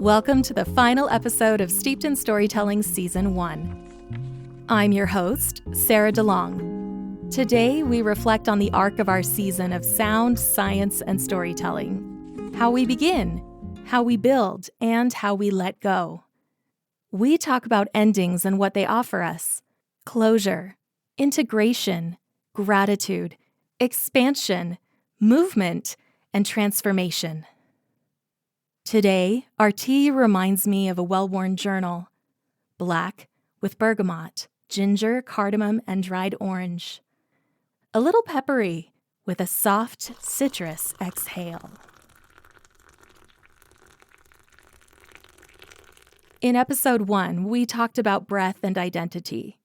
Welcome to the final episode of Steeped in Storytelling Season 1. I'm your host, Sarah DeLong. Today, we reflect on the arc of our season of sound, science, and storytelling. How we begin, how we build, and how we let go. We talk about endings and what they offer us, closure, integration, gratitude, expansion, movement, and transformation. Today, our tea reminds me of a well-worn journal, black with bergamot, ginger, cardamom, and dried orange. A little peppery with a soft citrus exhale. In episode 1, we talked about breath and identity.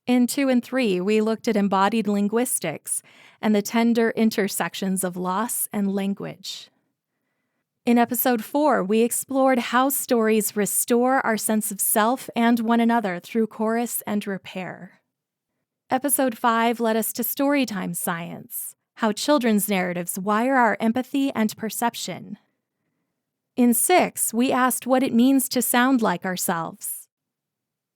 In 2 and 3, we looked at embodied linguistics and the tender intersections of loss and language. In episode 4, we explored how stories restore our sense of self and one another through chorus and repair. Episode 5 led us to storytime science, how children's narratives wire our empathy and perception. In 6, we asked what it means to sound like ourselves.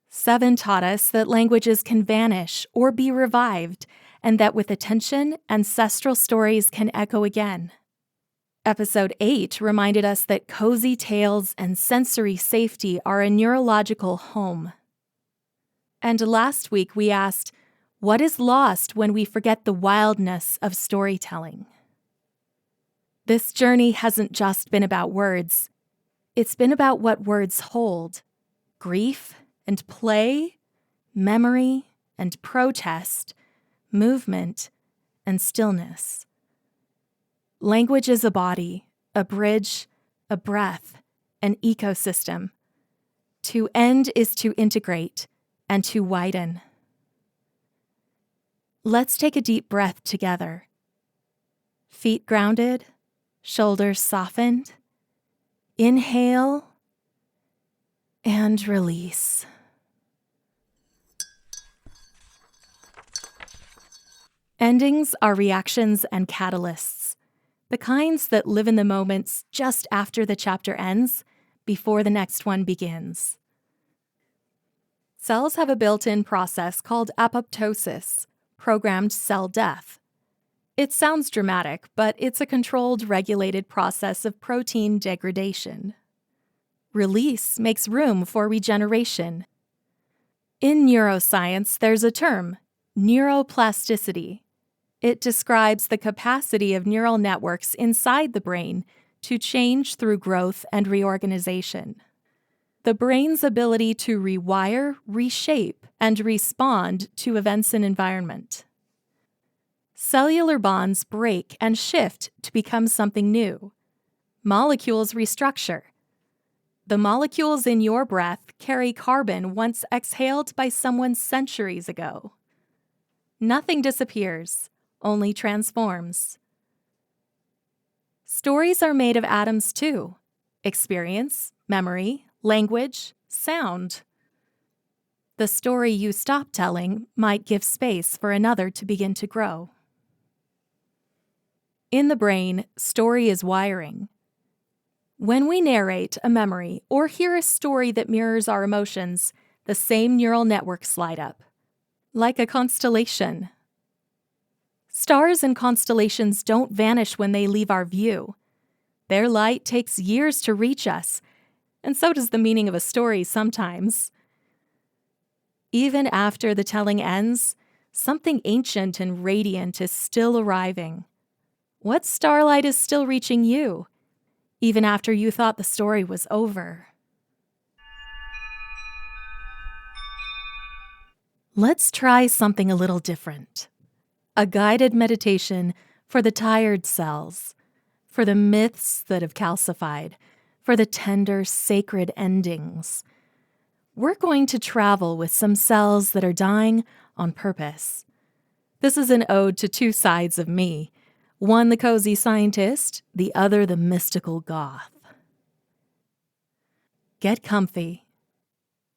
7 taught us that languages can vanish or be revived, and that with attention, ancestral stories can echo again. Episode 8 reminded us that cozy tales and sensory safety are a neurological home. And last week we asked, what is lost when we forget the wildness of storytelling? This journey hasn't just been about words. It's been about what words hold: grief and play, memory and protest, movement and stillness. Language is a body, a bridge, a breath, an ecosystem. To end is to integrate and to widen. Let's take a deep breath together. Feet grounded, shoulders softened. Inhale and release. Endings are reactions and catalysts. The kinds that live in the moments just after the chapter ends, before the next one begins. Cells have a built-in process called apoptosis, programmed cell death. It sounds dramatic, but it's a controlled, regulated process of protein degradation. Release makes room for regeneration. In neuroscience, there's a term, neuroplasticity. It describes the capacity of neural networks inside the brain to change through growth and reorganization. The brain's ability to rewire, reshape, and respond to events and environment. Cellular bonds break and shift to become something new. Molecules restructure. The molecules in your breath carry carbon once exhaled by someone centuries ago. Nothing disappears. Only transforms. Stories are made of atoms too: experience, memory, language, sound. The story you stop telling might give space for another to begin to grow. In the brain, story is wiring. When we narrate a memory or hear a story that mirrors our emotions, the same neural networks light up, like a constellation. Stars and constellations don't vanish when they leave our view. Their light takes years to reach us, and so does the meaning of a story sometimes. Even after the telling ends, something ancient and radiant is still arriving. What starlight is still reaching you, even after you thought the story was over? Let's try something a little different. A guided meditation for the tired cells, for the myths that have calcified, for the tender, sacred endings. We're going to travel with some cells that are dying on purpose. This is an ode to 2 sides of me, one the cozy scientist, the other the mystical goth. Get comfy.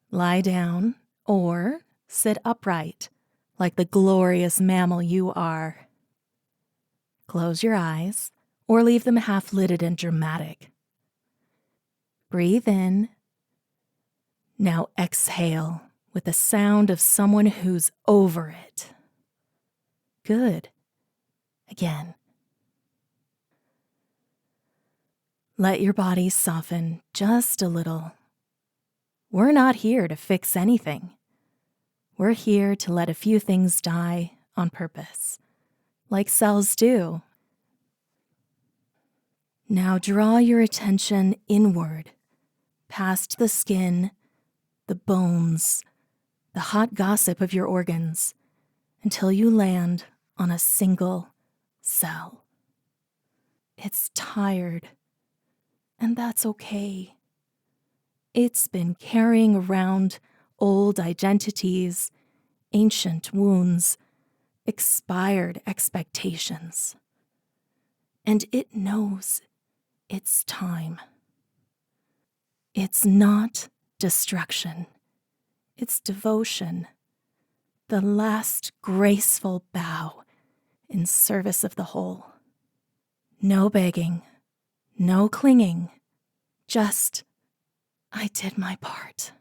Lie down or sit upright, like the glorious mammal you are. Close your eyes, or leave them half-lidded and dramatic. Breathe in. Now exhale with the sound of someone who's over it. Good. Again. Let your body soften just a little. We're not here to fix anything. We're here to let a few things die on purpose, like cells do. Now draw your attention inward, past the skin, the bones, the hot gossip of your organs, until you land on a single cell. It's tired, and that's okay. It's been carrying around old identities, ancient wounds, expired expectations. And it knows it's time. It's not destruction. It's devotion. The last graceful bow in service of the whole. No begging, no clinging, just, I did my part.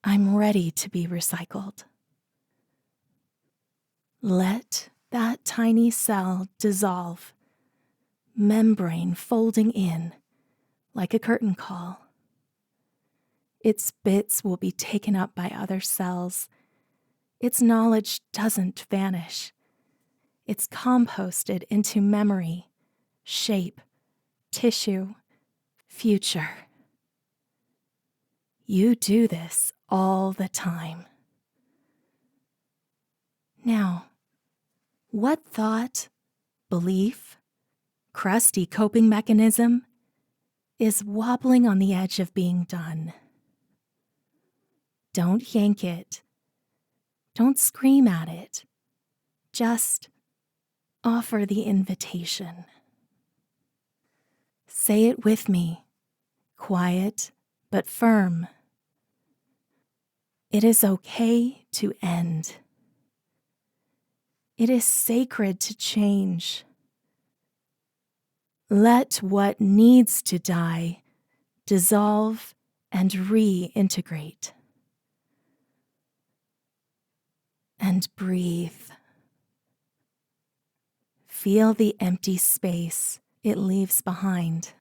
I'm ready to be recycled. Let that tiny cell dissolve, membrane folding in like a curtain call. Its bits will be taken up by other cells. Its knowledge doesn't vanish. It's composted into memory, shape, tissue, future. You do this all the time. Now, what thought, belief, crusty coping mechanism is wobbling on the edge of being done? Don't yank it. Don't scream at it. Just offer the invitation. Say it with me, quiet but firm. It is okay to end. It is sacred to change. Let what needs to die dissolve and reintegrate. And breathe. Feel the empty space it leaves behind.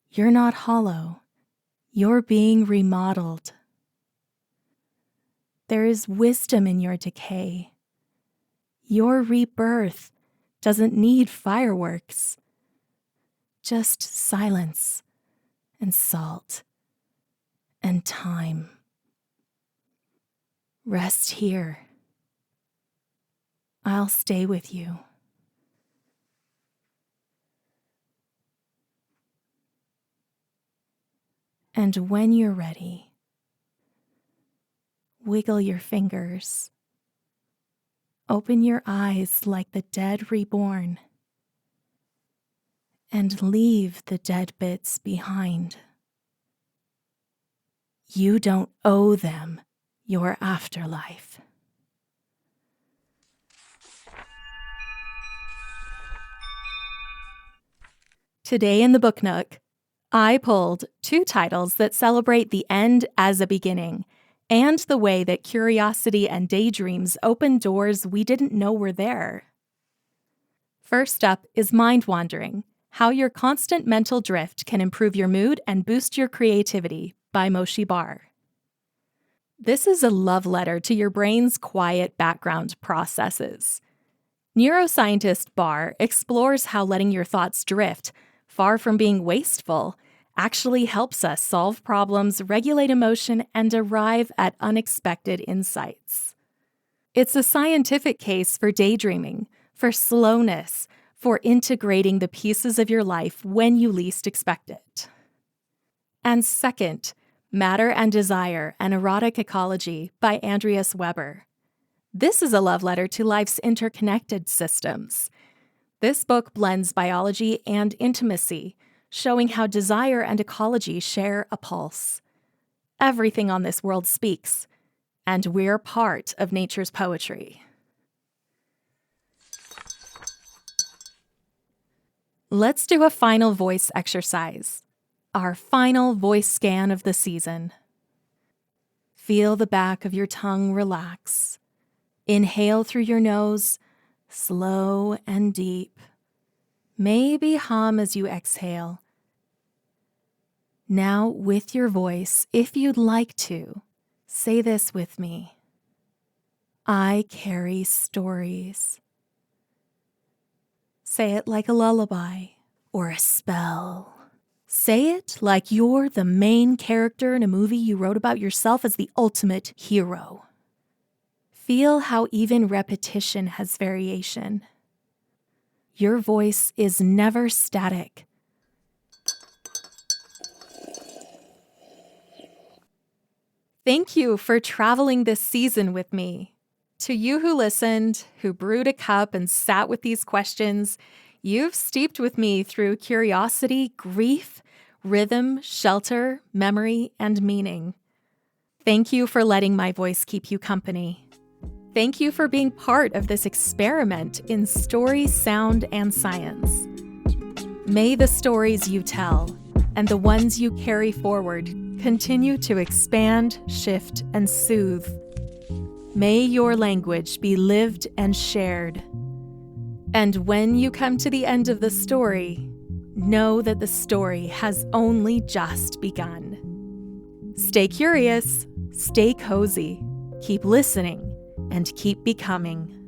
You're not hollow. You're being remodeled. There is wisdom in your decay. Your rebirth doesn't need fireworks. Just silence and salt and time. Rest here. I'll stay with you. And when you're ready, wiggle your fingers. Open your eyes like the dead reborn. And leave the dead bits behind. You don't owe them your afterlife. Today in the Book Nook, I pulled 2 titles that celebrate the end as a beginning and the way that curiosity and daydreams open doors we didn't know were there. First up is Mind Wandering: How Your Constant Mental Drift Can Improve Your Mood and Boost Your Creativity by Moshi Bar. This is a love letter to your brain's quiet background processes. Neuroscientist Bar explores how letting your thoughts drift, far from being wasteful, actually helps us solve problems, regulate emotion, and arrive at unexpected insights. It's a scientific case for daydreaming, for slowness, for integrating the pieces of your life when you least expect it. And second, Matter and Desire: An Erotic Ecology by Andreas Weber. This is a love letter to life's interconnected systems. This book blends biology and intimacy, showing how desire and ecology share a pulse. Everything on this world speaks, and we're part of nature's poetry. Let's do a final voice exercise. our final voice scan of the season. Feel the back of your tongue relax. Inhale through your nose, slow and deep. Maybe hum as you exhale. Now, with your voice, if you'd like to, say this with me. I carry stories. Say it like a lullaby or a spell. Say it like you're the main character in a movie you wrote about yourself as the ultimate hero. Feel how even repetition has variation. Your voice is never static. Thank you for traveling this season with me. To you who listened, who brewed a cup and sat with these questions, you've steeped with me through curiosity, grief, rhythm, shelter, memory, and meaning. Thank you for letting my voice keep you company. Thank you for being part of this experiment in story, sound, and science. May the stories you tell and the ones you carry forward continue to expand, shift, and soothe. May your language be lived and shared. And when you come to the end of the story, know that the story has only just begun. Stay curious, stay cozy, keep listening, and keep becoming.